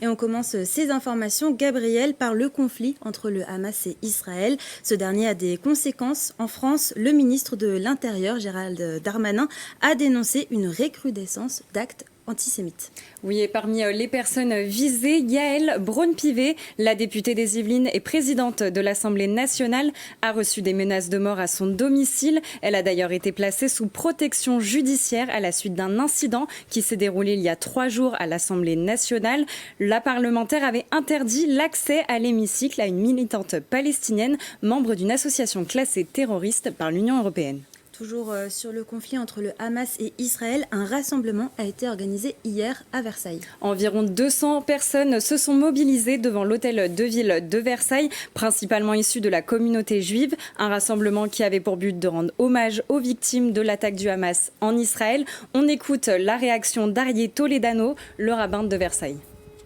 Et on commence ces informations, Gabriel, par le conflit entre le Hamas et Israël. Ce dernier a des conséquences. En France, le ministre de l'Intérieur, Gérald Darmanin, a dénoncé une recrudescence d'actes antisémites. Oui, et parmi les personnes visées, Yaël Braun-Pivet, la députée des Yvelines et présidente de l'Assemblée nationale, a reçu des menaces de mort à son domicile. Elle a d'ailleurs été placée sous protection judiciaire à la suite d'un incident qui s'est déroulé il y a 3 jours à l'Assemblée nationale. La parlementaire avait interdit l'accès à l'hémicycle à une militante palestinienne, membre d'une association classée terroriste par l'Union européenne. Toujours sur le conflit entre le Hamas et Israël, un rassemblement a été organisé hier à Versailles. Environ 200 personnes se sont mobilisées devant l'hôtel de ville de Versailles, principalement issues de la communauté juive. Un rassemblement qui avait pour but de rendre hommage aux victimes de l'attaque du Hamas en Israël. On écoute la réaction d'Arié Toledano, le rabbin de Versailles.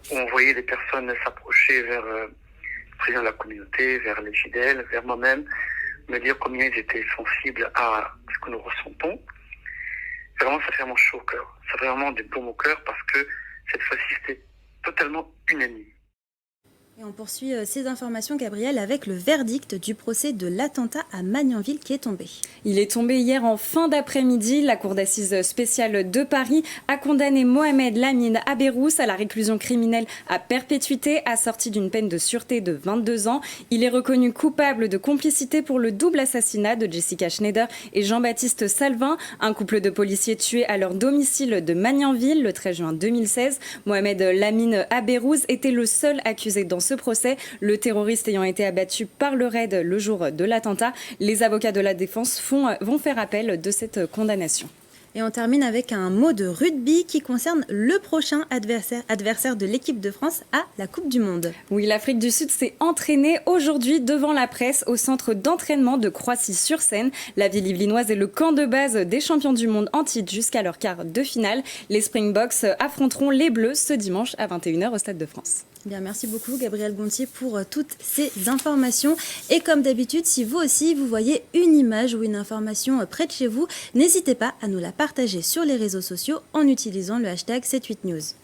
On voyait des personnes s'approcher vers le président de la communauté, vers les fidèles, vers moi-même, me dire combien ils étaient sensibles à ce que nous ressentons. Vraiment, ça fait vraiment chaud au cœur. Ça fait vraiment des baumes au cœur parce que cette fois-ci, c'était totalement unanime. Et on poursuit ces informations, Gabriel, avec le verdict du procès de l'attentat à Magnanville qui est tombé. Il est tombé hier en fin d'après-midi. La Cour d'assises spéciale de Paris a condamné Mohamed Lamine Aberrousse à la réclusion criminelle à perpétuité, assortie d'une peine de sûreté de 22 ans. Il est reconnu coupable de complicité pour le double assassinat de Jessica Schneider et Jean-Baptiste Salvin, un couple de policiers tués à leur domicile de Magnanville le 13 juin 2016. Mohamed Lamine Aberrousse était le seul accusé dans ce procès, le terroriste ayant été abattu par le raid le jour de l'attentat. Les avocats de la défense vont faire appel de cette condamnation. Et on termine avec un mot de rugby qui concerne le prochain adversaire de l'équipe de France à la Coupe du Monde. Oui, l'Afrique du Sud s'est entraînée aujourd'hui devant la presse au centre d'entraînement de Croissy-sur-Seine. La ville yvelinoise est le camp de base des champions du monde en titre jusqu'à leur quart de finale. Les Springboks affronteront les Bleus ce dimanche à 21h au Stade de France. Bien, merci beaucoup Gabriel Gontier pour toutes ces informations. Et comme d'habitude, si vous aussi vous voyez une image ou une information près de chez vous, n'hésitez pas à nous la partager sur les réseaux sociaux en utilisant le hashtag 78news.